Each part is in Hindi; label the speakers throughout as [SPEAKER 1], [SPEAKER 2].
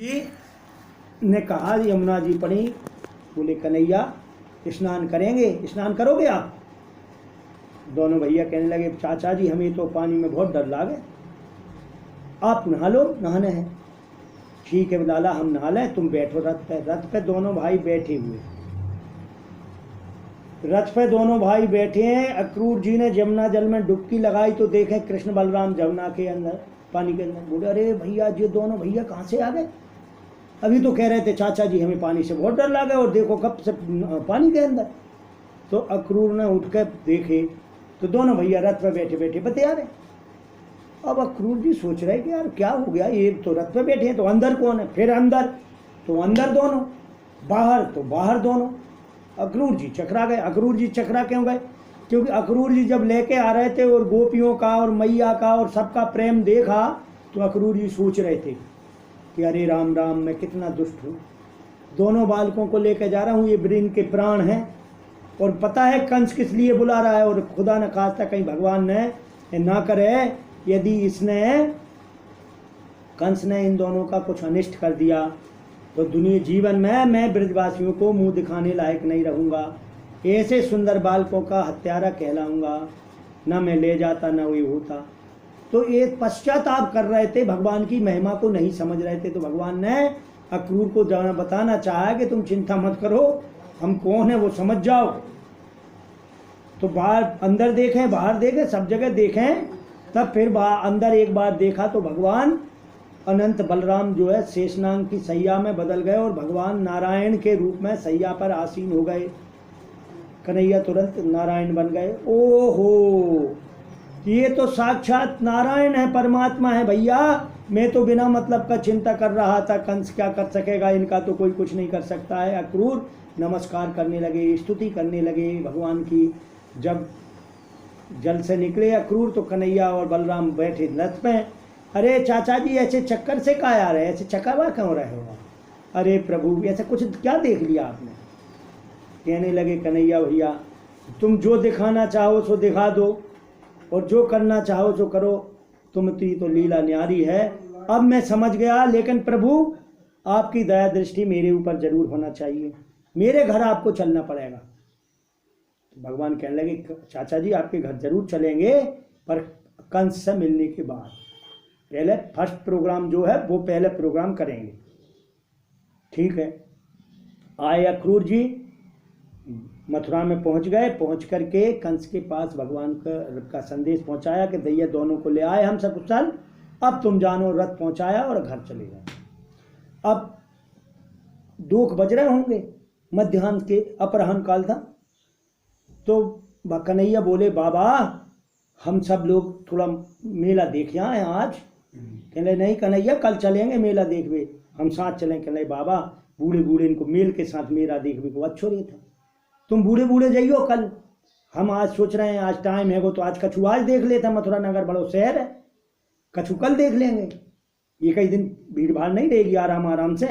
[SPEAKER 1] जी ने कहा, यमुना जी पड़ी, बोले कन्हैया स्नान करेंगे, स्नान करोगे आप? दोनों भैया कहने लगे, चाचा जी हमें तो पानी में बहुत डर लागे, आप नहा लो, नहाने हैं। ठीक है लाला हम नहा लें, तुम बैठो रथ पे। रथ पे दोनों भाई बैठे हुए, रथ पे दोनों भाई बैठे हैं। अक्रूर जी ने यमुना जल में डुबकी लगाई तो देखे कृष्ण बलराम यमुना के अंदर, पानी के अंदर। बोले अरे भैया, ये दोनों भैया कहाँ से आ गए? अभी तो कह रहे थे चाचा जी हमें पानी से बहुत डर लगा और देखो कब से पानी के अंदर। तो अक्रूर ने उठ कर देखे तो दोनों भैया रथ पे बैठे बैठे बतिया रहे। अब अक्रूर जी सोच रहे कि यार क्या हो गया, ये तो रथ पे बैठे हैं तो अंदर कौन है? फिर अंदर तो अंदर दोनों, बाहर तो बाहर दोनों। अक्रूर जी चकरा गए। अक्रूर जी चकरा क्यों गए? क्योंकि अक्रूर जी जब लेके आ रहे थे और गोपियों का और मैया का और सबका प्रेम देखा तो अक्रूर जी सोच रहे थे कि अरे राम राम, मैं कितना दुष्ट हूँ, दोनों बालकों को लेकर जा रहा हूँ, ये ब्रिन के प्राण हैं। और पता है कंस किस लिए बुला रहा है, और खुदा न खास्ता कहीं भगवान ने ना करे यदि इसने कंस ने इन दोनों का कुछ अनिष्ट कर दिया तो दुनिया जीवन में मैं ब्रजवासियों को मुंह दिखाने लायक नहीं रहूँगा, ऐसे सुंदर बालकों का हत्यारा कहलाऊंगा, ना मैं ले जाता ना वही होता। तो ये पश्चाताप कर रहे थे, भगवान की महिमा को नहीं समझ रहे थे। तो भगवान ने अक्रूर को जाना बताना चाहा कि तुम चिंता मत करो, हम कौन है वो समझ जाओ। तो बाहर अंदर देखें बाहर देखें सब जगह देखें, तब फिर अंदर एक बार देखा तो भगवान अनंत बलराम जो है शेषनाग की सैया में बदल गए और भगवान नारायण के रूप में सैया पर आसीन हो गए। कन्हैया तुरंत नारायण बन गए। ओहो, ये तो साक्षात नारायण है, परमात्मा है भैया। मैं तो बिना मतलब का चिंता कर रहा था कंस क्या कर सकेगा, इनका तो कोई कुछ नहीं कर सकता है। अक्रूर नमस्कार करने लगे, स्तुति करने लगे भगवान की। जब जल से निकले अक्रूर तो कन्हैया और बलराम बैठे रथ पे। अरे चाचा जी ऐसे चक्कर से क्या आ रहे, ऐसे चक्कर क्यों रहे हो? अरे प्रभु ऐसा कुछ क्या देख लिया आपने? कहने लगे कन्हैया भैया तुम जो दिखाना चाहो सो दिखा दो और जो करना चाहो सो करो, तुम तो लीला न्यारी है। अब मैं समझ गया, लेकिन प्रभु आपकी दया दृष्टि मेरे ऊपर जरूर होना चाहिए, मेरे घर आपको चलना पड़ेगा। तो भगवान कहने लगे चाचा जी आपके घर जरूर चलेंगे, पर कंस से मिलने के बाद, पहले फर्स्ट प्रोग्राम जो है वो पहले प्रोग्राम करेंगे। ठीक है। आए अक्रूर जी, मथुरा में पहुंच गए। पहुंच करके कंस के पास भगवान का संदेश पहुंचाया कि दैया दोनों को ले आए हम सब कुशल, अब तुम जानो। रथ पहुंचाया और घर चले गए। अब 2 बज रहे होंगे, मध्याह्न के अपराह्न काल था। तो कन्हैया बोले बाबा हम सब लोग थोड़ा मेला देख आए आज। कहले नहीं कन्हैया कल चलेंगे मेला देखवे, हम साथ चलें। कहले बाबा बूढ़े बूढ़े इनको मेल के साथ मेला देखने को अच्छो नहीं था, तुम बूढ़े बूढ़े जाइयो कल, हम आज सोच रहे हैं आज टाइम है वो तो आज कछु आज देख लेते, मथुरा नगर बड़ो शहर है, कछु कल देख लेंगे, ये कई दिन भीड़ भाड़ नहीं रहेगी, आराम आराम से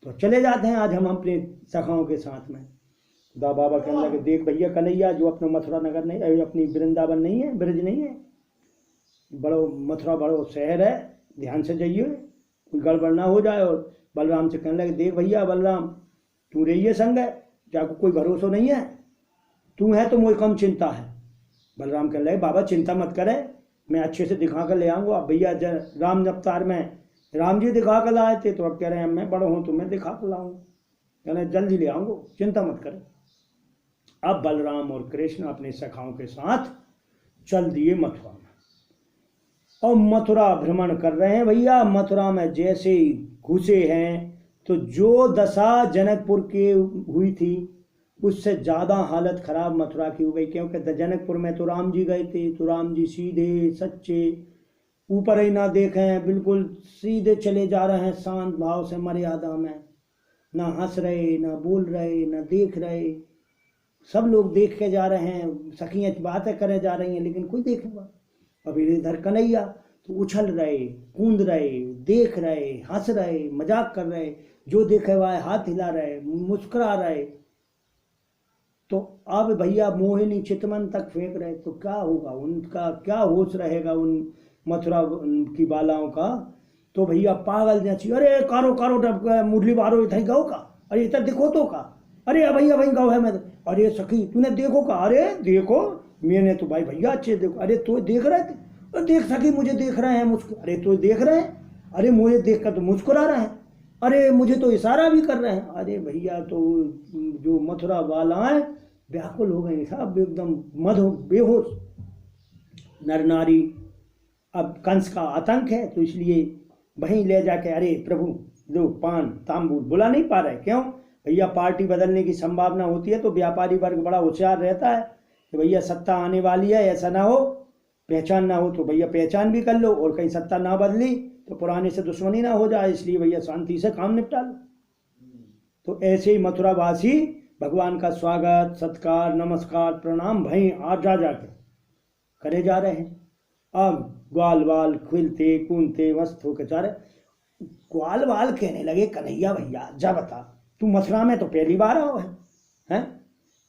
[SPEAKER 1] तो चले जाते हैं आज हम अपने सखाओं के साथ में। दा बाबा कहने लगे देख भैया कन्हैया, जो अपना मथुरा नगर नहीं, अपनी वृंदावन नहीं है, ब्रज नहीं है, बड़ो मथुरा बड़ो शहर है, ध्यान से जाइए कोई गड़बड़ ना हो जाए। और बलराम से कहने लगे देख भैया बलराम तू रहिए संग है, जाको कोई भरोसा नहीं है, तू है तो मुझे कम चिंता है। बलराम कहने लगे बाबा चिंता मत करे, मैं अच्छे से दिखा कर ले आऊँगा। अब भैया राम अवतार में राम जी दिखा कर लाए थे, तो अब कह रहे हैं मैं बड़ा हूँ तो मैं दिखा कर लाऊंगा, कहने जल्दी ले आऊँगा, चिंता मत करे। अब बलराम और कृष्ण अपने सखाओं के साथ चल दिए मथुरा में और मथुरा भ्रमण कर रहे हैं। भैया मथुरा में जैसे ही घुसे हैं तो जो दशा जनकपुर के हुई थी उससे ज़्यादा हालत खराब मथुरा की हो गई, क्योंकि जनकपुर में तो राम जी गए थे, तो राम जी सीधे सच्चे ऊपर ही ना देखें, बिल्कुल सीधे चले जा रहे हैं शांत भाव से मर्यादा में, ना हंस रहे ना बोल रहे ना देख रहे, सब लोग देख के जा रहे हैं, सखियाँ बातें करे जा रही हैं लेकिन कोई देखेगा। अब इधर कन्हैया तो उछल रहे, कूद रहे, देख रहे, हंस रहे, मजाक कर रहे, जो देखे हुआ हाथ हिला रहे, मुस्कुरा रहे। तो अब भैया मोहिनी चितमन तक फेंक रहे, तो क्या होगा, उनका क्या होश रहेगा उन मथुरा की बालाओं का तो भैया पागल जैसी, अरे कारो कारो मुरली बारो इतना गाओ का, अरे इतना देखो तो का, अरे भैया भाई गाओ है मैं, अरे सखी तूने देखो का, अरे देखो मैंने तो भाई भैया अच्छे देखो, अरे तो देख रहे थे, अरे देख सकी मुझे देख रहे हैं मुझको, अरे तो देख रहे हैं, अरे मुझे देख कर तो मुस्कुरा रहे हैं, अरे मुझे तो इशारा भी कर रहे हैं। अरे भैया तो जो मथुरा वालाएं व्याकुल हो गए साहब, एकदम मधो बेहोश। नर नारी, अब कंस का आतंक है तो इसलिए वहीं ले जाके, अरे प्रभु दो पान तांबूल, बुला नहीं पा रहे, क्यों भैया पार्टी बदलने की संभावना होती है तो व्यापारी वर्ग बड़ा होशियार रहता है कि भैया सत्ता आने वाली है, ऐसा ना हो पहचान ना हो तो भैया पहचान भी कर लो, और कहीं सत्ता ना बदली तो पुराने से दुश्मनी ना हो जाए, इसलिए भैया शांति से काम निपटा लो। तो ऐसे ही मथुरावासी भगवान का स्वागत सत्कार नमस्कार प्रणाम भई आ जा जाके करे जा रहे हैं। अब ग्वाल वाल खिलते कूदते मस्त होकर जा रहे। ग्वाल वाल कहने लगे कन्हैया भैया जा बता, तू मथुरा में तो पहली बार आओ है?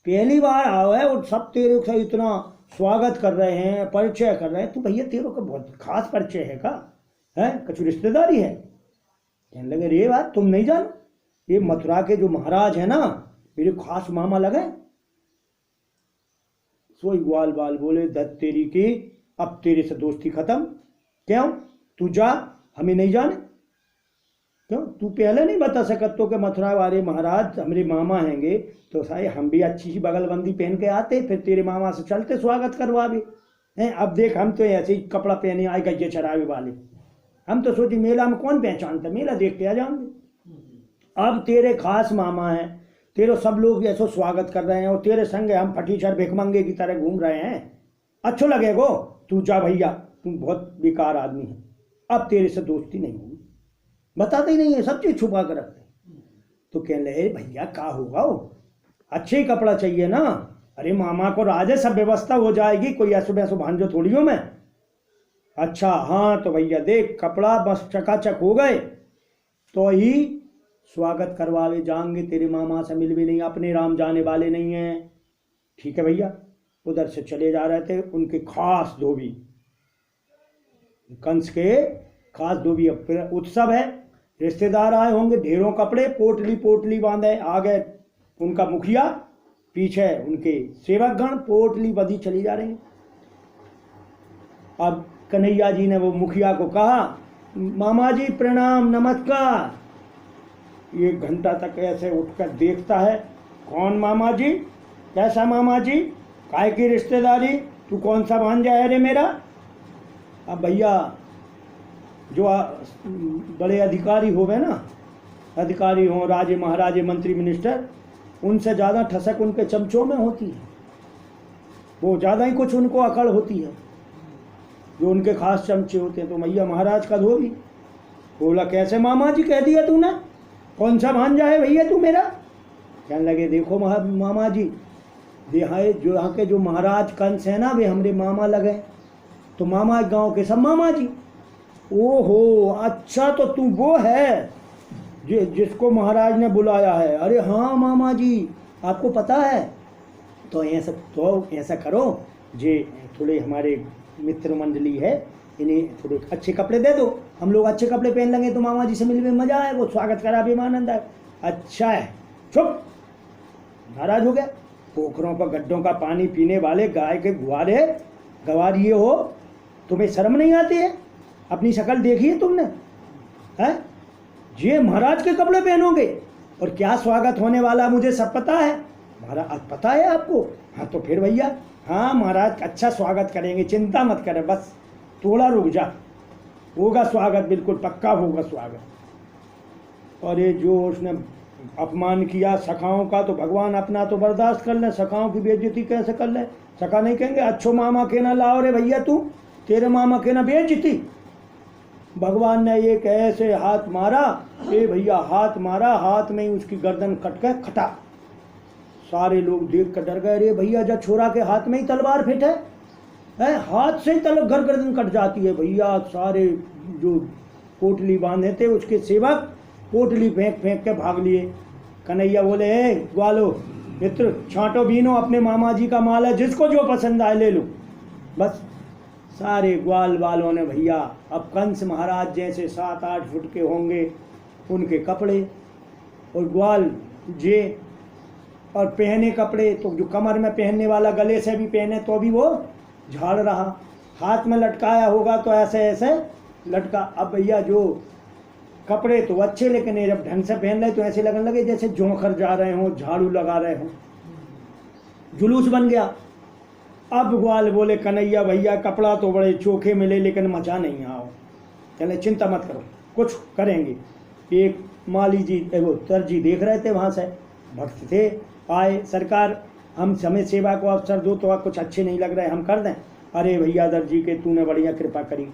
[SPEAKER 1] पहली बार आओ है और सब तेरे से इतना स्वागत कर रहे हैं, परिचय कर रहे हैं, तो भैया तेरे को बहुत खास परिचय है का है, कुछ रिश्तेदारी है? कहने लगे रे बात तुम नहीं जानो, ये मथुरा के जो महाराज है ना मेरे खास मामा लगे। सोई ग्वाल बाल बोले दत्त तेरी की, अब तेरे से दोस्ती खत्म, क्यों तू जा हमें नहीं जाने, क्यों तू पहले नहीं बता सकते कि मथुरा वाले महाराज हमारे मामा हैंगे, तो सारे हम भी अच्छी सी बगलबंदी पहन के आते, फिर तेरे मामा से चलते स्वागत करवा भी हैं। अब देख हम तो ऐसे ही कपड़ा पहने आए गज्जे चरावे वाले, हम तो सोची मेला में कौन पहचानता, मेला देख के आ जाएंगे। अब तेरे खास मामा हैं, तेरे सब लोग ऐसा स्वागत कर रहे हैं और तेरे संग हम फटीचर भिखमंगे की तरह घूम रहे हैं, अच्छो लगेगो, तू जा भैया, तू बहुत बेकार आदमी है, अब तेरे से दोस्ती नहीं होगी। बताते ही नहीं है, सब चीज छुपा कर रखते। तो कहने लगे भैया क्या होगा, अच्छे ही कपड़ा चाहिए ना, अरे मामा को राज है, सब व्यवस्था हो जाएगी, कोई ऐसो वैसो भांजो थोड़ी हो मैं। अच्छा हाँ तो भैया देख कपड़ा बस चकाचक हो गए तो ही स्वागत करवावे जाएंगे, तेरे मामा से मिल भी नहीं, अपने राम जाने वाले नहीं हैं। ठीक है भैया। उधर से चले जा रहे थे उनके खास धोबी, कंस के खास धोबी, उत्सव है, रिश्तेदार आए होंगे, ढेरों कपड़े पोटली पोटली बांधे, आगे उनका मुखिया, पीछे उनके सेवकगण, पोटली बधी चली जा रही। अब कन्हैया जी ने वो मुखिया को कहा मामा जी प्रणाम नमस्कार। 1 घंटा तक ऐसे उठकर देखता है, कौन मामा जी, कैसा मामा जी, काय की रिश्तेदारी, तू कौन सा भांजा है रे मेरा। अब भैया जो बड़े अधिकारी होवे ना, अधिकारी हों, राजे महाराजे मंत्री मिनिस्टर, उनसे ज़्यादा ठसक उनके चमचों में होती है, वो ज़्यादा ही कुछ उनको अकड़ होती है जो उनके खास चमचे होते हैं। तो भैया महाराज का धोबी बोला कैसे मामा जी कह दिया तूने, कौन सा भांजा है भैया तू मेरा। कहने लगे देखो मामा जी, जो यहाँ के जो महाराज कंस है ना वे हमारे मामा लगे, तो मामा गांव के सब मामा जी। ओहो अच्छा तो तू वो है जिसको महाराज ने बुलाया है। अरे हाँ मामा जी आपको पता है, तो ऐसा करो, जे थोड़े हमारे मित्र मंडली है, इन्हें थोड़े अच्छे कपड़े दे दो, हम लोग अच्छे कपड़े पहन लेंगे तो मामा जी से मिलने में मजा आए, वो स्वागत करा भी आनंद आए। अच्छा है, चुप, नाराज हो गया। पोखरों पर गड्ढों का पानी पीने वाले गाय के गुआरे गवारिये हो, तुम्हें शर्म नहीं आती है, अपनी शक्ल देखी है तुमने है, ये महाराज के कपड़े पहनोगे और क्या स्वागत होने वाला मुझे सब पता है। महाराज पता है आपको, हाँ तो फिर भैया हाँ महाराज अच्छा स्वागत करेंगे, चिंता मत करें, बस थोड़ा रुक जा, होगा स्वागत, बिल्कुल पक्का होगा स्वागत। और ये जो उसने अपमान किया सखाओं का, तो भगवान अपना तो बर्दाश्त कर ले, सखाओं की बेइज्जती कैसे कर ले। सखा नहीं कहेंगे अच्छो मामा के ना लाओ रे भैया, तू तेरे मामा के ना बेइज्जती। भगवान ने एक ऐसे हाथ मारा, ए भैया हाथ मारा, हाथ में ही उसकी गर्दन कट के खटा। सारे लोग देख कर डर गए, रे भैया जब छोरा के हाथ में ही तलवार फिट है, हाथ से ही गर्दन कट जाती है। भैया सारे जो पोटली बांधे थे उसके सेवक पोटली फेंक फेंक के भाग लिए। कन्हैया बोले ए ग्वालो मित्र, छांटो बीनो, अपने मामा जी का माल है, जिसको जो पसंद आए ले लो। बस सारे ग्वाल वालों ने भैया, अब कंस महाराज जैसे 7-8 फुट के होंगे उनके कपड़े, और ग्वाल जे, और पहने कपड़े तो जो कमर में पहनने वाला गले से भी पहने तो भी वो झाड़ रहा, हाथ में लटकाया होगा तो ऐसे ऐसे लटका। अब भैया जो कपड़े तो अच्छे, लेकिन ये जब ढंग से पहन रहे तो ऐसे लगने लगे जैसे जोंखर जा रहे हों, झाड़ू लगा रहे हों, जुलूस बन गया। अब ग्वाल बोले कन्हैया भैया कपड़ा तो बड़े चोखे मिले लेकिन मचा नहीं आओ। चले चिंता मत करो, कुछ करेंगे। एक माली जी वो दर्जी देख रहे थे, वहाँ से भक्त थे, आए, सरकार हमें सेवा को अवसर दो, तो कुछ अच्छे नहीं लग रहे, हम कर दें। अरे भैया दर्जी के तूने बढ़िया कृपा करी,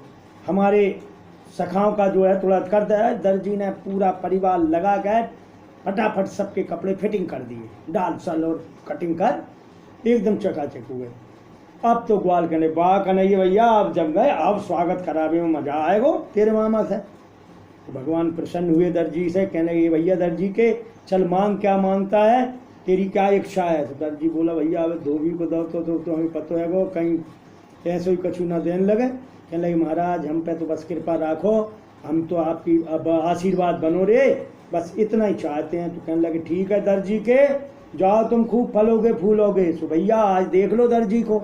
[SPEAKER 1] हमारे सखाओं का जो है थोड़ा कर दे। दर्जी ने पूरा परिवार लगा कर फटाफट सबके कपड़े फिटिंग कर दिए, डाल सल और कटिंग कर एकदम चकाचक हुए। अब तो ग्वाल कहने वाह कन्हैया भैया, अब जब गए अब स्वागत करावे में मजा आएगा तेरे मामा से। तो भगवान प्रसन्न हुए दर्जी से, कहने ये भैया दर्जी के चल मांग, क्या मांगता है, तेरी क्या इच्छा है। तो दर्जी बोला भैया अब धोबी को दो तो हमें पता है वो कहीं ऐसे ही कछु ना देने लगे। कहने लगे महाराज हम पे तो बस कृपा राखो, हम तो आपकी अब आशीर्वाद बनो रे, बस इतना ही चाहते हैं। तो कहने लगे ठीक है दर्जी के, जाओ तुम खूब फलोगे फूलोगे। सो भैया आज देख लो दर्जी को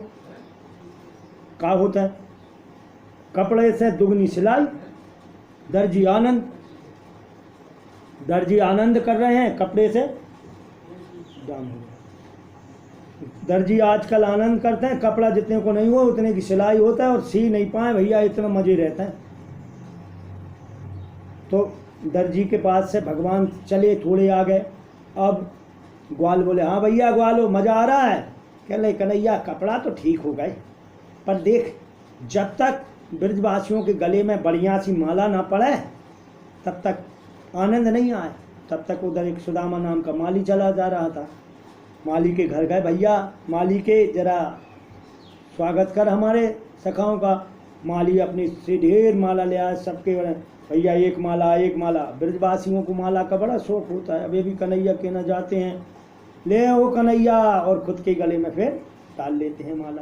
[SPEAKER 1] क्या होता है, कपड़े से दुगनी सिलाई, दर्जी आनंद कर रहे हैं, कपड़े से दाम हो गया। दर्जी आजकल आनंद करते हैं, कपड़ा जितने को नहीं हो उतने की सिलाई होता है, और सी नहीं पाए भैया इतना मजे रहता है। तो दर्जी के पास से भगवान चले, थोड़े आ गए। अब ग्वाल बोले हाँ भैया ग्वालो मजा आ रहा है। कह ले कन्हैया कपड़ा तो ठीक हो गए, पर देख जब तक ब्रजवासियों के गले में बढ़िया सी माला ना पड़े तब तक आनंद नहीं आए। तब तक उधर एक सुदामा नाम का माली चला जा रहा था, माली के घर गए, भैया माली के जरा स्वागत कर हमारे सखाओं का। माली अपनी से ढेर माला ले आया, सबके भैया एक माला। ब्रजवासियों को माला का बड़ा शौक होता है, अब ये भी कन्हैया कहना जाते हैं ले वो कन्हैया, और खुद के गले में फिर डाल लेते हैं माला।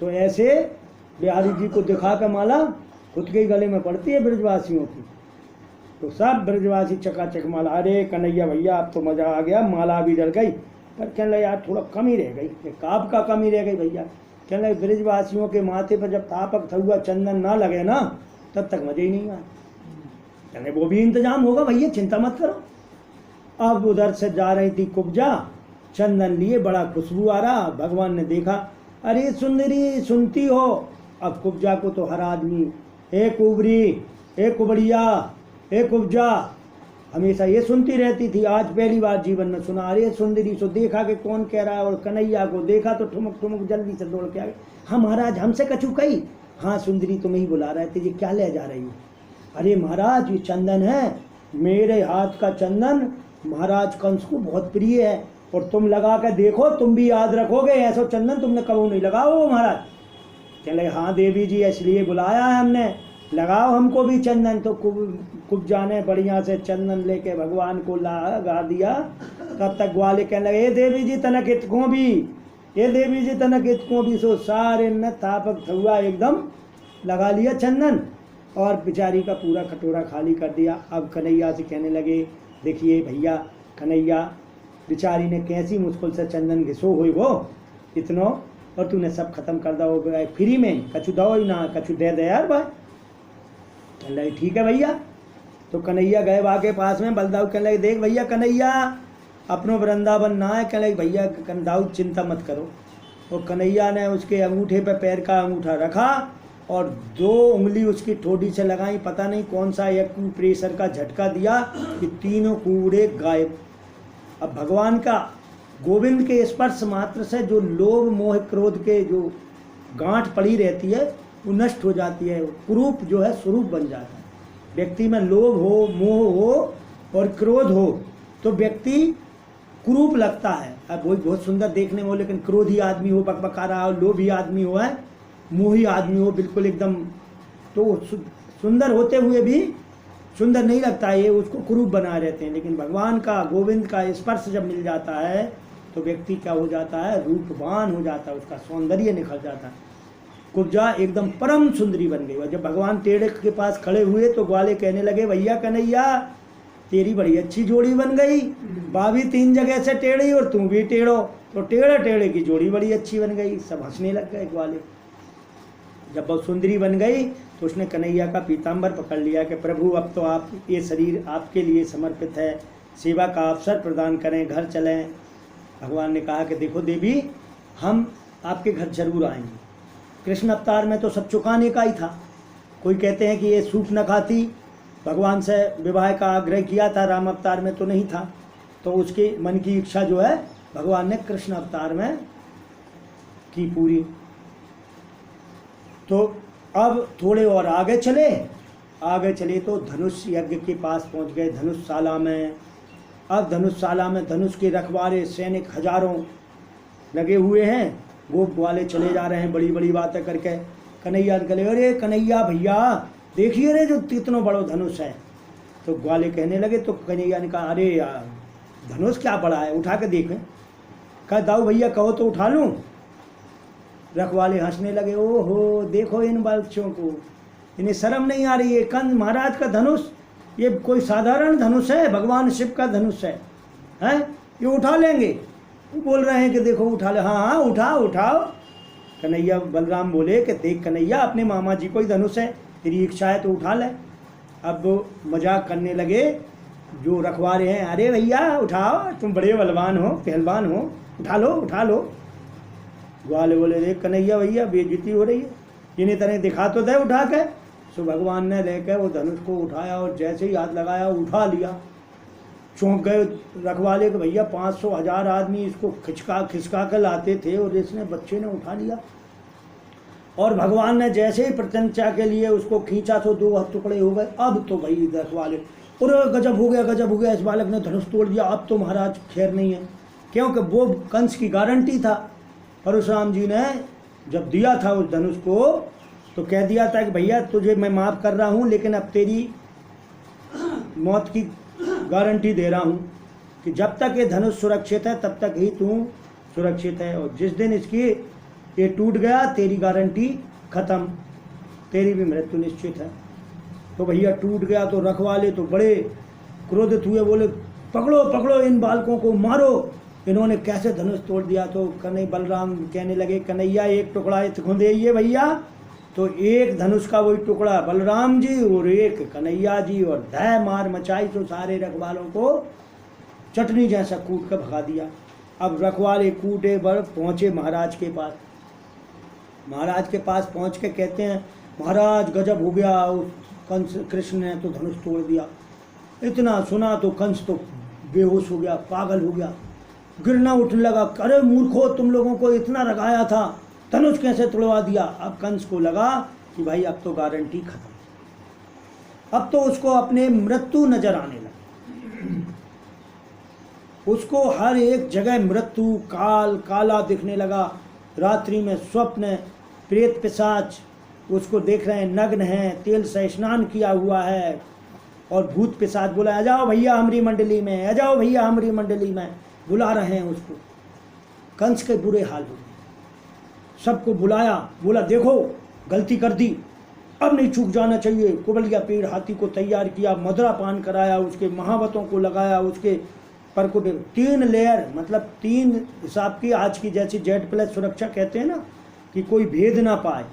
[SPEAKER 1] तो ऐसे बिहारी जी को दिखा कर माला खुद के गले में पड़ती है ब्रजवासियों की। तो सब ब्रजवासी चकाचक माला, अरे कन्हैया भैया अब तो मज़ा आ गया, माला भी डर गई, पर कहने लगे यार थोड़ा कमी रह गई, काब का कमी रह गई भैया। कहने लगे ब्रजवासियों के माथे पर जब तापक थुआ चंदन ना लगे ना तब तक मज़े ही नहीं आए। कहने वो भी इंतजाम होगा भैया, चिंता मत करो। अब उधर से जा रही थी कुब्जा, चंदन लिए, बड़ा खुशबू आ रहा। भगवान ने देखा, अरे सुंदरी सुनती हो। अब कुब्जा को तो हर आदमी ए कुबरी, ए कुबड़िया, ए कुब्जा हमेशा ये सुनती रहती थी। आज पहली बार जीवन में सुना, अरे सुंदरी। सो देखा कि कौन कह रहा है, और कन्हैया को देखा तो ठुमक ठुमक जल्दी से दौड़ के आ गए। हाँ महाराज हमसे कछु कही। हाँ सुंदरी तुम्हें ही बुला रहे थे, ये क्या ले जा रही है। अरे महाराज ये चंदन है, मेरे हाथ का चंदन महाराज कंस को बहुत प्रिय है, और तुम लगा कर देखो तुम भी याद रखोगे, ऐसा चंदन तुमने कभी नहीं लगाओ महाराज। चले हाँ देवी जी इसलिए बुलाया है हमने, लगाओ हमको भी चंदन। तो कुब्जा ने बढ़िया से चंदन लेके भगवान को लगा दिया। तब तक ग्वाले कहने लगे ये देवी जी तनक इतकों भी, ये देवी जी तनक इतकों भी। सो सारे ने तापक थुआ एकदम लगा लिया चंदन, और बेचारी का पूरा कटोरा खाली कर दिया। अब कन्हैया से कहने लगे देखिए भैया कन्हैया, बेचारी ने कैसी मुश्किल से चंदन घिसो हुई वो इतनो, और तूने सब खत्म कर दो फ्री में, कछु दो ही ना, कछु दे दे यार भाई। कहने लगे ठीक है भैया। तो कन्हैया गए बा के पास में, बलदाऊ कहने लगे देख भैया कन्हैया अपनो वृंदावन ना है। कहने लगे भैया दाऊ चिंता मत करो। और कन्हैया ने उसके अंगूठे पे पैर का अंगूठा रखा, और 2 उंगली उसकी ठोड़ी से लगाई, पता नहीं कौन सा एक प्रेशर का झटका दिया कि तीनों कूड़े गायब। अब भगवान का गोविंद के स्पर्श मात्र से जो लोभ मोह क्रोध के जो गांठ पड़ी रहती है वो नष्ट हो जाती है, कुरूप जो है स्वरूप बन जाता है। व्यक्ति में लोभ हो, मोह हो और क्रोध हो तो व्यक्ति कुरूप लगता है। अब वो बहुत सुंदर देखने में हो, लेकिन क्रोधी आदमी हो, बकबका रहा हो, लोभी आदमी हो, है मोही आदमी हो, बिल्कुल एकदम, तो सुंदर होते हुए भी सुंदर नहीं लगता है, ये उसको कुरूप बना रहते हैं। लेकिन भगवान का गोविंद का स्पर्श जब मिल जाता है तो व्यक्ति क्या हो जाता है, रूपवान हो जाता है, उसका सौंदर्य निखर जाता है। कुब्जा एकदम परम सुंदरी बन गई। और जब भगवान टेढ़े के पास खड़े हुए तो ग्वाले कहने लगे, भैया कन्हैया तेरी बड़ी अच्छी जोड़ी बन गई, भाभी 3 जगह से टेढ़ी और तू भी टेढ़ो, तो टेढ़े टेढ़े की जोड़ी बड़ी अच्छी बन गई। सब हंसने लग गए ग्वाले। जब वो सुंदरी बन गई तो उसने कन्हैया का पीताम्बर पकड़ लिया कि प्रभु अब तो आप ये शरीर आपके लिए समर्पित है, सेवा का अवसर प्रदान करें, घर चलें। भगवान ने कहा कि देखो देवी, हम आपके घर जरूर आएंगे। कृष्ण अवतार में तो सब चुकाने का ही था। कोई कहते हैं कि ये सूप न खाती, भगवान से विवाह का आग्रह किया था, राम अवतार में तो नहीं था, तो उसके मन की इच्छा जो है भगवान ने कृष्ण अवतार में की पूरी। तो अब थोड़े और आगे चले तो धनुष यज्ञ के पास पहुंच गए, धनुषशाला में। अब धनुषशाला में धनुष के रखवाले सैनिक हजारों लगे हुए हैं। गोप ग्वाले चले जा रहे हैं बड़ी बड़ी बातें करके। कन्हैया निकले, अरे कन्हैया भैया देखिए रे जो कितना बड़ा धनुष है। तो ग्वाले कहने लगे, तो कन्हैया ने कहा, अरे यार धनुष क्या बड़ा है, उठा के देखें। कहा दाऊ भैया कहो तो उठा लूँ। रखवाले हंसने लगे, ओहो देखो इन बच्चों को, इन्हें शर्म नहीं आ रही है। कंस महाराज का धनुष ये कोई साधारण धनुष है, भगवान शिव का धनुष है, हैं? ये उठा लेंगे। वो बोल रहे हैं कि देखो उठा ले। हाँ हाँ उठाओ। कन्हैया बलराम बोले कि देख कन्हैया, अपने मामा जी को ही धनुष है, तेरी इच्छा है तो उठा ले। अब मजाक करने लगे जो रखवाले हैं, अरे भैया उठाओ, तुम बड़े बलवान हो, पहलवान हो, उठा लो। ग्वाले बोले, देख कन्हैया भैया बेइज्जती हो रही है, इन्हें तरह दिखा तो दे उठा के। सो भगवान ने लेकर वो धनुष को उठाया और जैसे ही हाथ लगाया उठा लिया। चौंक गए रखवाले के, भैया 500 1000 आदमी इसको खिसका कर लाते थे और इसने बच्चे ने उठा लिया। और भगवान ने जैसे ही प्रत्यंचा के लिए उसको खींचा तो 2 टुकड़े हो गए। अब तो भाई रखवाले, और गजब हो गया, इस बालक ने धनुष तोड़ दिया, अब तो महाराज खैर नहीं है। क्योंकि वो कंस की गारंटी था। परशुराम जी ने जब दिया था उस धनुष को तो कह दिया था कि भैया तुझे मैं माफ़ कर रहा हूँ, लेकिन अब तेरी मौत की गारंटी दे रहा हूँ कि जब तक ये धनुष सुरक्षित है तब तक ही तू सुरक्षित है, और जिस दिन इसकी ये टूट गया तेरी गारंटी ख़त्म, तेरी भी मृत्यु निश्चित है। तो भैया टूट गया तो रखवाले तो बड़े क्रोधित हुए, बोले पकड़ो इन बालकों को, मारो, इन्होंने कैसे धनुष तोड़ दिया। तो कन्हैया बलराम कहने लगे, कन्हैया एक टुकड़ा इतने दे भैया। तो एक धनुष का वही टुकड़ा बलराम जी और एक कन्हैया जी, और धय मार मचाई तो सारे रखवालों को चटनी जैसा कूट कर भगा दिया। अब रखवाले कूटे बढ़ पहुँचे महाराज के पास। महाराज के पास पहुँच के कहते हैं, महाराज गजब हो गया, उस कंस कृष्ण ने तो धनुष तोड़ दिया। इतना सुना तो कंस तो बेहोश हो गया, पागल हो गया, गिरना उठने लगा। अरे मूर्खो, तुम लोगों को इतना रगाया था, धनुष कैसे तोड़वा दिया। अब कंस को लगा कि भाई अब तो गारंटी खत्म, अब तो उसको अपने मृत्यु नजर आने लगी। उसको हर एक जगह मृत्यु काला दिखने लगा। रात्रि में स्वप्न, प्रेत पिशाच उसको देख रहे हैं, नग्न हैं, तेल से स्नान किया हुआ है, और भूत पिशाच बोला, आ जाओ भैया हमारी मंडली में, आ जाओ भैया हमारी मंडली में, बुला रहे हैं उसको। कंस के बुरे हाल हो गए, सबको बुलाया, बोला देखो गलती कर दी, अब नहीं चूक जाना चाहिए। कुबलिया पेड़ हाथी को तैयार किया, मदरा पान कराया, उसके महावतों को लगाया, उसके पर को 3 लेयर, मतलब 3 हिसाब की, आज की जैसी Z+ सुरक्षा कहते हैं ना, कि कोई भेद ना पाए,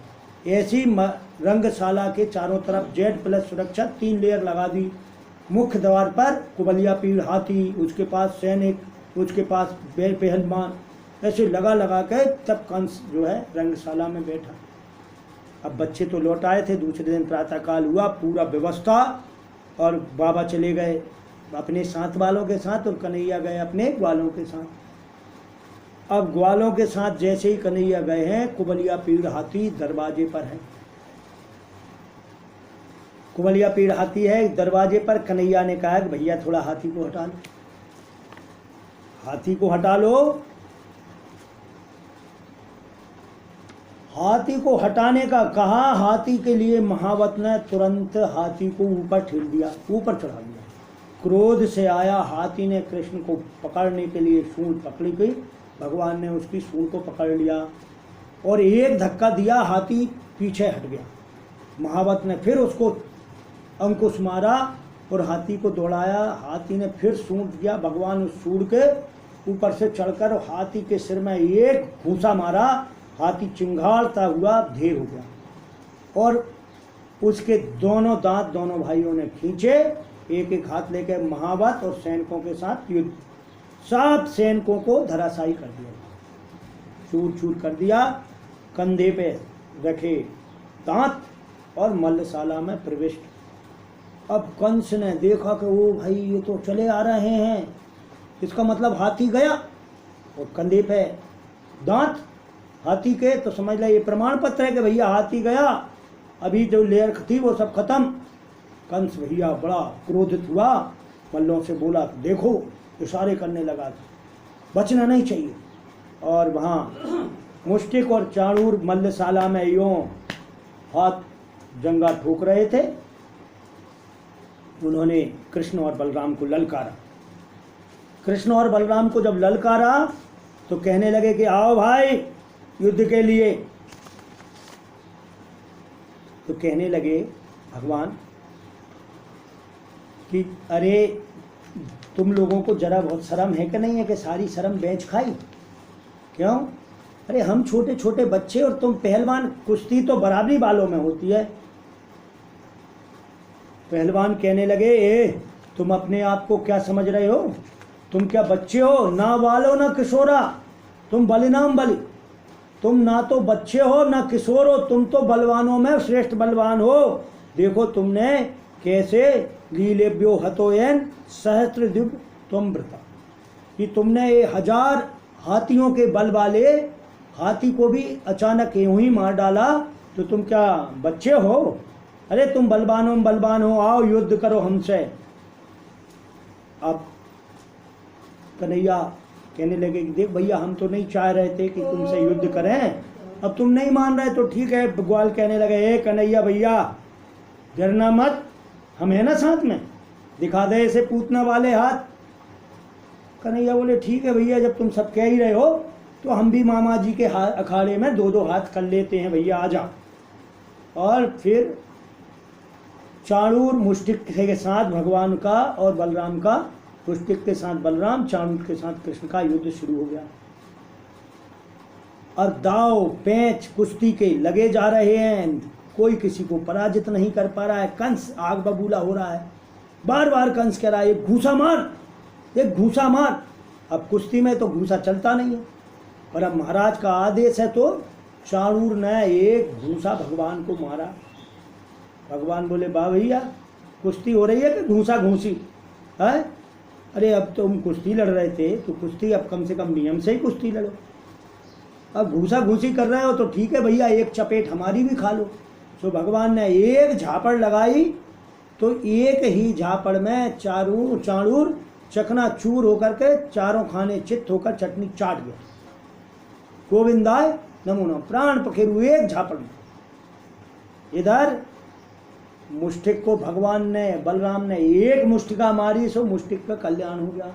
[SPEAKER 1] ऐसी रंगशाला के चारों तरफ Z+ सुरक्षा 3 लेयर लगा दी। मुख्य द्वार पर कुबलिया पीड़ हाथी, उसके पास सैनिक, उसके पास पहलवान, ऐसे लगा के तब कंस जो है रंगशाला में बैठा। अब बच्चे तो लौट आए थे, दूसरे दिन प्रातःकाल हुआ, पूरा व्यवस्था, और बाबा चले गए अपने साथ वालों के साथ और कन्हैया गए अपने ग्वालों के साथ। अब ग्वालों के साथ जैसे ही कन्हैया गए हैं, कुबलिया पीड़ हाथी दरवाजे पर है। कुबलिया पीड़ हाथी है दरवाजे पर। कन्हैया ने कहा कि भैया थोड़ा हाथी को हटा लो, हाथी को हटा लो। हाथी को हटाने का कहा, हाथी के लिए महावत ने तुरंत हाथी को ऊपर ठेल दिया, ऊपर चढ़ा दिया। क्रोध से आया हाथी ने कृष्ण को पकड़ने के लिए सूंड पकड़ी गई, भगवान ने उसकी सूंड को पकड़ लिया। और एक धक्का दिया, हाथी पीछे हट गया। महावत ने फिर उसको अंकुश मारा और हाथी को दौड़ाया। हाथी ने फिर सूंड दिया। भगवान उस सूंड के ऊपर से चढ़कर हाथी के सिर में एक घूंसा मारा। हाथी चिंगाड़ता हुआ ढेर हो गया और उसके दोनों दांत दोनों भाइयों ने खींचे। एक एक हाथ लेकर महावत और सैनिकों के साथ युद्ध, सब सैनिकों को धराशायी कर दिया, चूर चूर कर दिया। कंधे पे रखे दांत और मल्लशाला में प्रविष्ट। अब कंस ने देखा कि ओ भाई ये तो चले आ रहे हैं, इसका मतलब हाथी गया और कंधे पे दांत हाथी के, तो समझ लिया ये प्रमाण पत्र है कि भैया हाथी गया, अभी जो लेर थी वो सब खत्म। कंस भैया बड़ा क्रोधित हुआ, मल्लों से बोला देखो, इशारे करने लगा, बचना नहीं चाहिए। और वहाँ मुष्टिक और चाणूर मल्लशाला में यूं हाथ जंगा ठोक रहे थे। उन्होंने कृष्ण और बलराम को ललकारा। कृष्ण और बलराम को जब ललकारा तो कहने लगे कि आओ भाई युद्ध के लिए। तो कहने लगे भगवान कि अरे तुम लोगों को जरा बहुत शर्म है कि नहीं है कि सारी शर्म बेच खाई? क्यों? अरे हम छोटे छोटे बच्चे और तुम पहलवान, कुश्ती तो बराबरी बालों में होती है। पहलवान कहने लगे ए तुम अपने आप को क्या समझ रहे हो? तुम क्या बच्चे हो? ना बालो ना किशोरा, तुम बलिनाम बलि। तुम ना तो बच्चे हो ना किशोर हो, तुम तो बलवानों में श्रेष्ठ बलवान हो। देखो तुमने कैसे लीलेभ्यो हतोयन सहस्त्र दिव्य तुम व्रता, कि तुमने ये 1000 हाथियों के बल वाले हाथी को भी अचानक यूं ही मार डाला, तो तुम क्या बच्चे हो? अरे तुम बलवानों में बलवान हो, आओ युद्ध करो हमसे। अब कन्हैया कहने लगे कि देख भैया हम तो नहीं चाह रहे थे कि तुमसे युद्ध करें, अब तुम नहीं मान रहे तो ठीक है। ग्वाल कहने लगे ए कन्हैया भैया डरना मत, हम है ना साथ में, दिखा दे ऐसे पूतना वाले हाथ। कन्हैया बोले ठीक है भैया, जब तुम सब कह ही रहे हो तो हम भी मामा जी के अखाड़े में 2-2 हाथ कर लेते हैं भैया, आ जा। और फिर चाणूर मुष्टिक के साथ भगवान का और बलराम का, मुष्टिक के साथ बलराम, चाणूर के साथ कृष्ण का युद्ध शुरू हो गया। और दाव पेंच कुश्ती के लगे जा रहे हैं, कोई किसी को पराजित नहीं कर पा रहा है। कंस आग बबूला हो रहा है, बार बार कंस कह रहा है एक घूसा मार, एक घूसा मार। अब कुश्ती में तो घूसा चलता नहीं है, और अब महाराज का आदेश है तो चाणूर ने एक घूसा भगवान को मारा। भगवान बोले बा भैया कुश्ती हो रही है कि घूसा घूसी है? अरे अब तुम कुश्ती लड़ रहे थे तो कुश्ती अब कम से कम नियम से ही कुश्ती लड़ो। अब घूसा घूसी कर रहे हो तो ठीक है भैया, एक चपेट हमारी भी खा लो। तो भगवान ने एक झापड़ लगाई तो एक ही झापड़ में चाणूर चकनाचूर होकर के चारों खाने चित्त होकर चटनी चाट गया। गोविंदाय नमो नमः, प्राण पखेरु एक झापड़ में। इधर मुष्टिक को भगवान ने, बलराम ने एक मुष्टिका मारी, सो मुष्टिक का कल्याण हो गया।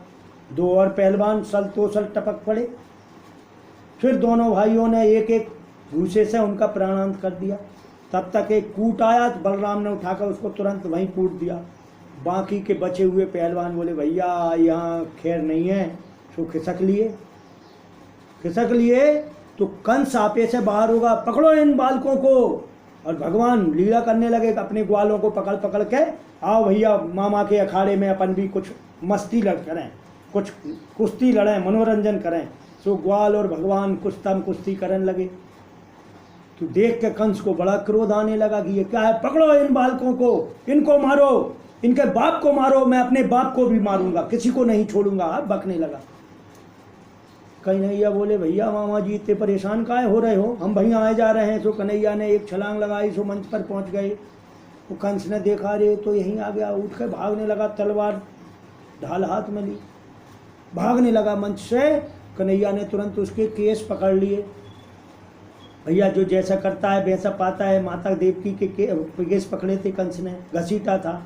[SPEAKER 1] 2 और पहलवान सल तो सल टपक पड़े। फिर दोनों भाइयों ने एक एक घूसे से उनका प्राणांत कर दिया। तब तक एक कूट आया तो बलराम ने उठाकर उसको तुरंत वहीं कूट दिया। बाकी के बचे हुए पहलवान बोले भैया यहाँ खैर नहीं है, तो खिसक लिए तो कंस आपे से बाहर होगा, पकड़ो इन बालकों को। और भगवान लीला करने लगे अपने ग्वालों को पकड़ पकड़ के, आओ भैया मामा के अखाड़े में अपन भी कुछ मस्ती लड़ करें, कुछ कुश्ती लड़ें, मनोरंजन करें। सो ग्वाल और भगवान कुश्ती करने लगे। तो देख के कंस को बड़ा क्रोध आने लगा कि ये क्या है, पकड़ो इन बालकों को, इनको मारो, इनके बाप को मारो, मैं अपने बाप को भी मारूंगा, किसी को नहीं छोड़ूंगा। अब बकने लगा। कन्हैया बोले भैया मामा जी इतने परेशान काहे हो रहे हो, हम भैया आए जा रहे हैं। सो कन्हैया ने एक छलांग लगाई, सो मंच पर पहुंच गए। तो कंस ने देखा रे तो यहीं आ गया, उठ कर भागने लगा, तलवार ढाल हाथ में ली, भागने लगा मंच से। कन्हैया ने तुरंत उसके केस पकड़ लिए। भैया जो जैसा करता है वैसा पाता है, माता देवकी के केस पकड़े थे कंस ने, घसीटा था।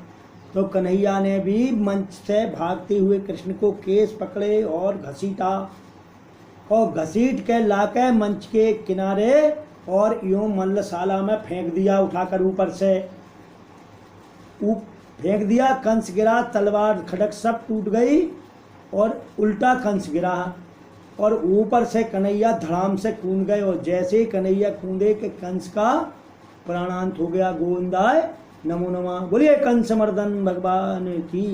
[SPEAKER 1] तो कन्हैया ने भी मंच से भागते हुए कृष्ण को केस पकड़े और घसीटा। और घसीट के लाके मंच के किनारे और यूं मल्लशाला में फेंक दिया, उठाकर ऊपर से फेंक दिया। कंस गिरा, तलवार खड़क सब टूट गई और उल्टा कंस गिरा और ऊपर से कन्हैया धड़ाम से कूद गए। और जैसे ही कन्हैया कूदे कि कंस का प्राणांत हो गया। गोविंदाय नमो नमः। बोलिए कंस मर्दन भगवान की।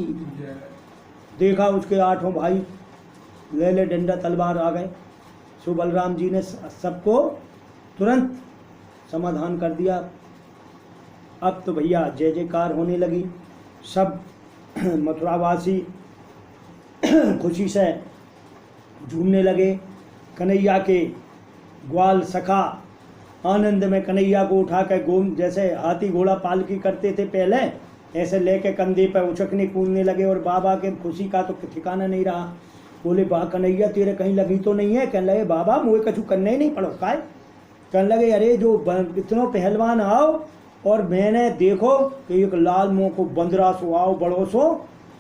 [SPEAKER 1] देखा उसके 8 भाई ले डंडा तलवार आ गए। सो बलराम जी ने सबको तुरंत समाधान कर दिया। अब तो भैया जय जयकार होने लगी। सब मथुरावासी खुशी से झूमने लगे। कन्हैया के ग्वाल सखा आनंद में कन्हैया को उठा कर जैसे हाथी घोड़ा पालकी करते थे पहले, ऐसे लेके कंधे पर उछकने कूदने लगे। और बाबा के खुशी का तो ठिकाना नहीं रहा। बोले बा कन्हैया तेरे कहीं लगी तो नहीं है? कहने लगे बाबा मुझे कछु करना ही नहीं पड़ो काय। कहने लगे अरे जो इतनो पहलवान आओ और मैंने देखो कि एक लाल मुँह को बंदरा सो आओ बड़ो सो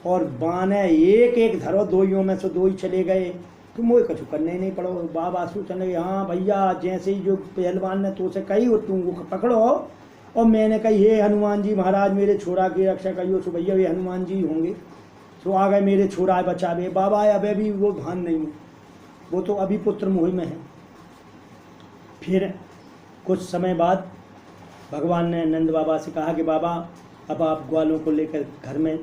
[SPEAKER 1] और बाने एक एक धरो, दोइयों में से 2 ही चले गए, तो मुझे कछु करने ही नहीं पड़ो। बाबा सोचने लगे हाँ भैया जैसे ही जो पहलवान ने तो से कही वो तुम पकड़ो। और मैंने कही हे हनुमान जी महाराज मेरे छोरा की रक्षा करियो। सो भैया ये हनुमान जी होंगे। सो आ गए मेरे छोरा बचावे। बाबा अबे भी वो भान नहीं है, वो तो अभी पुत्र मोह में है। फिर कुछ समय बाद भगवान ने नंद बाबा से कहा कि बाबा अब आप ग्वालों को लेकर घर में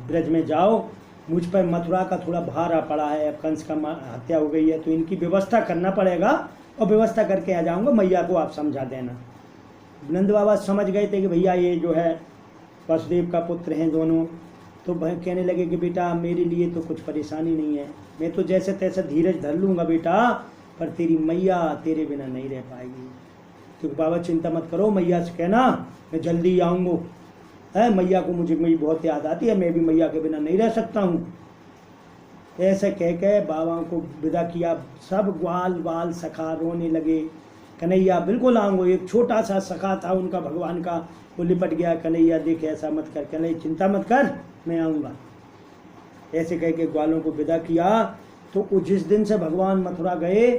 [SPEAKER 1] ब्रज में जाओ, मुझ पर मथुरा का थोड़ा भार आ पड़ा है। अब कंस का हत्या हो गई है तो इनकी व्यवस्था करना पड़ेगा और व्यवस्था करके आ जाऊंगा, मैया को आप समझा देना। नंद बाबा समझ गए थे कि भैया ये जो है वसुदेव का पुत्र हैं दोनों। तो कहने लगे कि बेटा मेरे लिए तो कुछ परेशानी नहीं है, मैं तो जैसे तैसे धीरज धर लूँगा बेटा, पर तेरी मैया तेरे बिना नहीं रह पाएगी। क्योंकि बाबा चिंता मत करो, मैया से कहना मैं जल्दी आऊँगा है, मैया को मुझे मेरी बहुत याद आती है, मैं भी मैया के बिना नहीं रह सकता हूँ। ऐसे कह के बाबा को विदा किया। सब ग्वाल बाल सखा रोने लगे। कन्हैया बिल्कुल आऊँगो। एक छोटा सा सखा था उनका भगवान का, वो लिपट गया। कन्हैया देखे ऐसा मत कर, कन्हैया चिंता मत कर मैं आऊँगा। ऐसे कह के ग्वालों को विदा किया। तो जिस दिन से भगवान मथुरा गए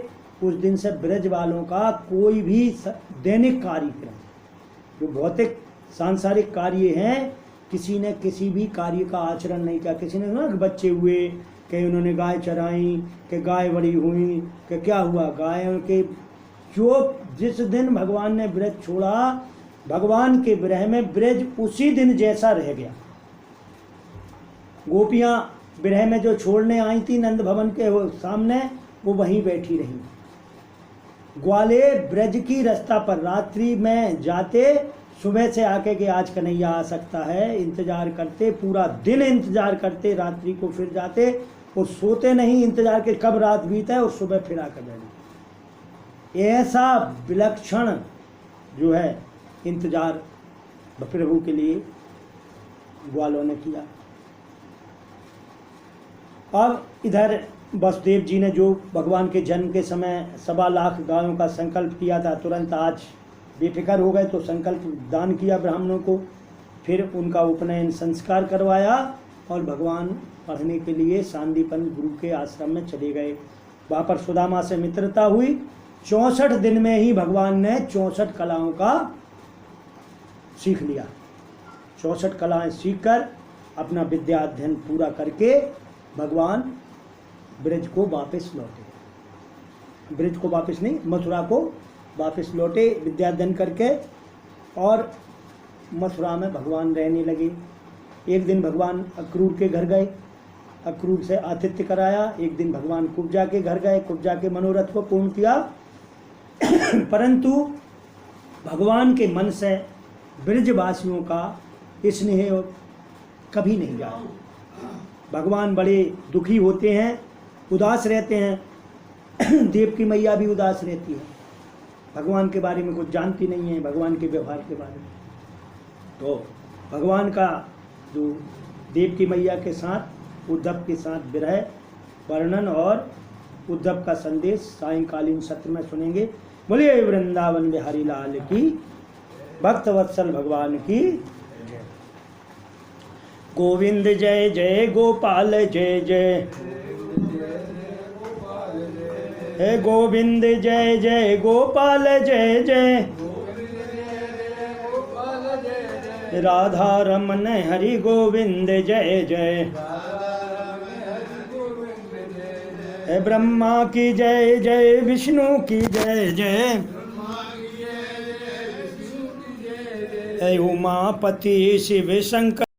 [SPEAKER 1] उस दिन से ब्रज वालों का कोई भी दैनिक कार्यक्रम जो भौतिक सांसारिक कार्य हैं, किसी ने किसी भी कार्य का आचरण नहीं किया। किसी ने ना बच्चे हुए कि उन्होंने गाय चराई, कि गाय बड़ी हुई, कि क्या हुआ गायों के, जो जिस दिन भगवान ने ब्रज छोड़ा भगवान के विरह में ब्रज उसी दिन जैसा रह गया। गोपियाँ विरह में जो छोड़ने आई थी नंद भवन के सामने, वो वहीं बैठी रही। ग्वाले ब्रज की रास्ता पर रात्रि में जाते, सुबह से आके कि आज कन्हैया आ सकता है इंतजार करते, पूरा दिन इंतजार करते, रात्रि को फिर जाते और सोते नहीं, इंतजार के कब रात बीते और सुबह फिर आकर बैठे। ऐसा विलक्षण जो है इंतजार प्रभु के लिए ग्वालों ने किया। अब इधर वसुदेव जी ने जो भगवान के जन्म के समय 1.25 लाख गायों का संकल्प किया था, तुरंत आज बेफिक्र हो गए तो संकल्प दान किया ब्राह्मणों को। फिर उनका उपनयन संस्कार करवाया और भगवान पढ़ने के लिए सांदीपन गुरु के आश्रम में चले गए। वहाँ पर सुदामा से मित्रता हुई। 64 दिन में ही भगवान ने 64 कलाओं का सीख लिया। 64 कलाएं सीखकर अपना विद्या अध्ययन पूरा करके भगवान ब्रज को वापस लौटे। ब्रज को वापस नहीं, मथुरा को वापस लौटे विद्याध्ययन करके, और मथुरा में भगवान रहने लगे। एक दिन भगवान अक्रूर के घर गए, अक्रूर से आतिथ्य कराया। एक दिन भगवान कुब्जा के घर गए, कुब्जा के मनोरथ को पूर्ण किया। परंतु भगवान के मन से ब्रजवासियों का स्नेह कभी नहीं जाता। भगवान बड़े दुखी होते हैं, उदास रहते हैं। देव की मैया भी उदास रहती है, भगवान के बारे में कुछ जानती नहीं है, भगवान के व्यवहार के बारे में। तो भगवान का जो देव की मैया के साथ उद्धव के साथ विरह वर्णन और उद्धव का संदेश सायंकालीन सत्र में सुनेंगे। बोलिए वृंदावन बिहारी लाल की, भक्त वत्सल भगवान की। गोविंद जय जय गोपाल जय जय, हे गोविंद जय जय गोपाल जय जय, राधा रमन हरि गोविंद जय जय, हे ब्रह्मा की जय जय विष्णु की जय जय, हे उमापति शिव शंकर